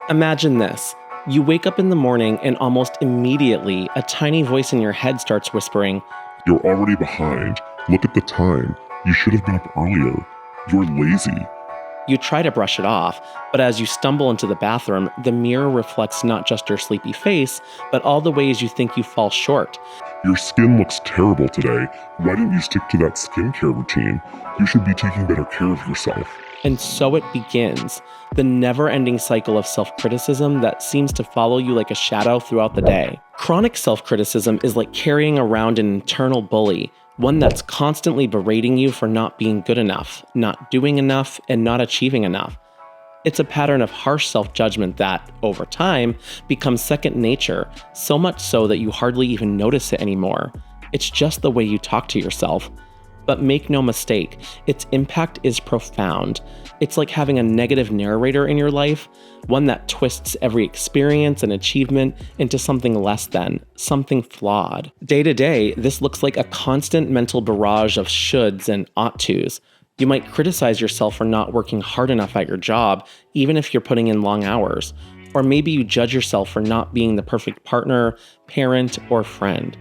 Imagine this. You wake up in the morning and almost immediately a tiny voice in your head starts whispering, You're already behind. Look at the time. You should have been up earlier. You're lazy. You try to brush it off, but as you stumble into the bathroom, the mirror reflects not just your sleepy face, but all the ways you think you fall short. Your skin looks terrible today. Why didn't you stick to that skincare routine? You should be taking better care of yourself. And so it begins, the never-ending cycle of self-criticism that seems to follow you like a shadow throughout the day. Chronic self-criticism is like carrying around an internal bully, one that's constantly berating you for not being good enough, not doing enough, and not achieving enough. It's a pattern of harsh self-judgment that, over time, becomes second nature, so much so that you hardly even notice it anymore. It's just the way you talk to yourself. But make no mistake, its impact is profound. It's like having a negative narrator in your life, one that twists every experience and achievement into something less than, something flawed. Day to day, this looks like a constant mental barrage of shoulds and ought tos. You might criticize yourself for not working hard enough at your job, even if you're putting in long hours. Or maybe you judge yourself for not being the perfect partner, parent, or friend.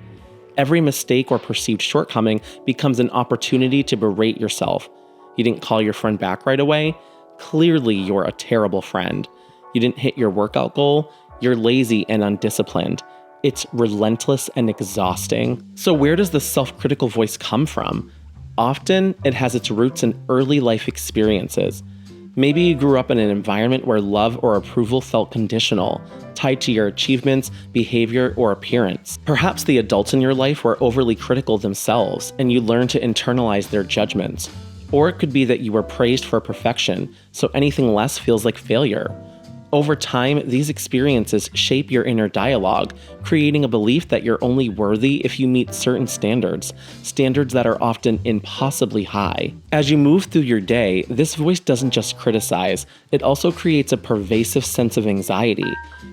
Every mistake or perceived shortcoming becomes an opportunity to berate yourself. You didn't call your friend back right away? Clearly you're a terrible friend. You didn't hit your workout goal? You're lazy and undisciplined. It's relentless and exhausting. So where does the self-critical voice come from? Often, it has its roots in early life experiences. Maybe you grew up in an environment where love or approval felt conditional, tied to your achievements, behavior, or appearance. Perhaps the adults in your life were overly critical themselves, and you learned to internalize their judgments. Or it could be that you were praised for perfection, so anything less feels like failure. Over time, these experiences shape your inner dialogue, creating a belief that you're only worthy if you meet certain standards that are often impossibly high. As you move through your day, this voice doesn't just criticize, it also creates a pervasive sense of anxiety.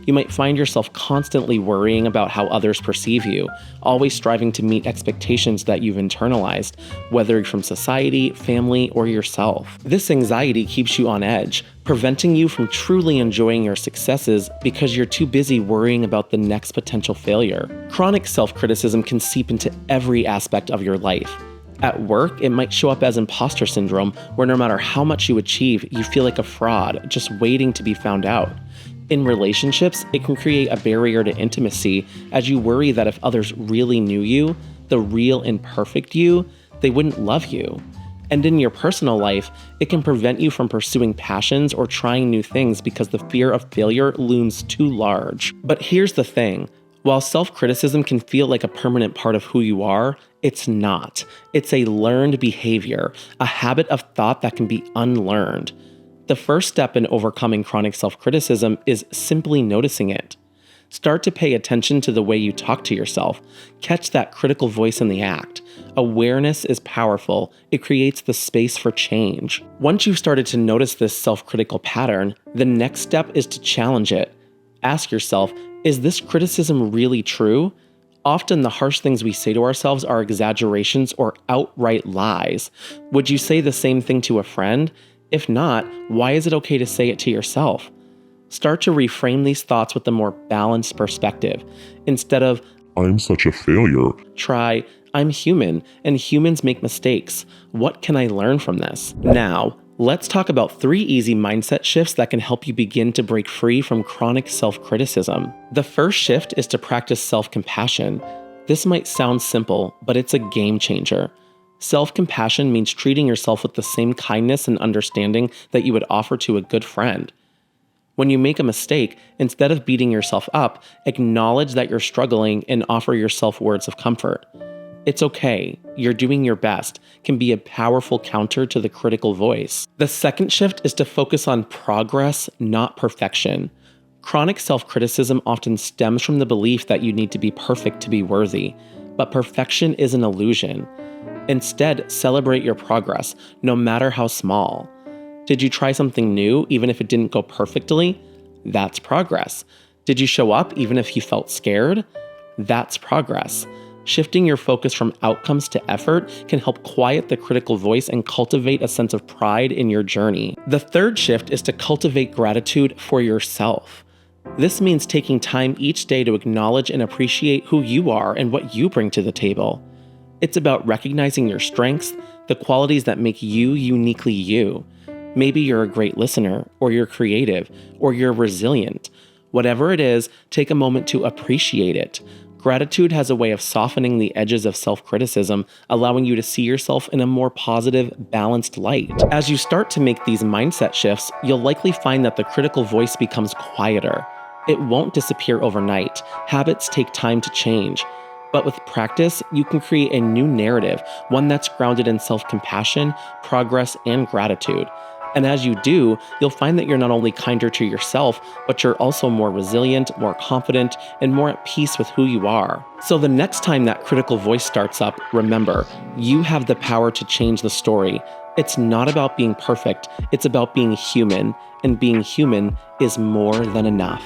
You might find yourself constantly worrying about how others perceive you, always striving to meet expectations that you've internalized, whether from society, family, or yourself. This anxiety keeps you on edge, preventing you from truly enjoying your successes because you're too busy worrying about the next potential failure. Chronic self-criticism can seep into every aspect of your life. At work, it might show up as imposter syndrome, where no matter how much you achieve, you feel like a fraud, just waiting to be found out. In relationships, it can create a barrier to intimacy as you worry that if others really knew you, the real and perfect you, they wouldn't love you. And in your personal life, it can prevent you from pursuing passions or trying new things because the fear of failure looms too large. But here's the thing. While self-criticism can feel like a permanent part of who you are, it's not. It's a learned behavior, a habit of thought that can be unlearned. The first step in overcoming chronic self-criticism is simply noticing it. Start to pay attention to the way you talk to yourself. Catch that critical voice in the act. Awareness is powerful. It creates the space for change. Once you've started to notice this self-critical pattern, the next step is to challenge it. Ask yourself, is this criticism really true? Often the harsh things we say to ourselves are exaggerations or outright lies. Would you say the same thing to a friend? If not, why is it okay to say it to yourself? Start to reframe these thoughts with a more balanced perspective. Instead of, I'm such a failure, try, I'm human, and humans make mistakes. What can I learn from this? Now, let's talk about 3 easy mindset shifts that can help you begin to break free from chronic self-criticism. The first shift is to practice self-compassion. This might sound simple, but it's a game changer. Self-compassion means treating yourself with the same kindness and understanding that you would offer to a good friend. When you make a mistake, instead of beating yourself up, acknowledge that you're struggling and offer yourself words of comfort. It's okay, you're doing your best, can be a powerful counter to the critical voice. The second shift is to focus on progress, not perfection. Chronic self-criticism often stems from the belief that you need to be perfect to be worthy, but perfection is an illusion. Instead, celebrate your progress, no matter how small. Did you try something new, even if it didn't go perfectly? That's progress. Did you show up, even if you felt scared? That's progress. Shifting your focus from outcomes to effort can help quiet the critical voice and cultivate a sense of pride in your journey. The third shift is to cultivate gratitude for yourself. This means taking time each day to acknowledge and appreciate who you are and what you bring to the table. It's about recognizing your strengths, the qualities that make you uniquely you. Maybe you're a great listener, or you're creative, or you're resilient. Whatever it is, take a moment to appreciate it. Gratitude has a way of softening the edges of self-criticism, allowing you to see yourself in a more positive, balanced light. As you start to make these mindset shifts, you'll likely find that the critical voice becomes quieter. It won't disappear overnight. Habits take time to change. But with practice, you can create a new narrative, one that's grounded in self-compassion, progress, and gratitude. And as you do, you'll find that you're not only kinder to yourself, but you're also more resilient, more confident, and more at peace with who you are. So the next time that critical voice starts up, remember, you have the power to change the story. It's not about being perfect, it's about being human, and being human is more than enough.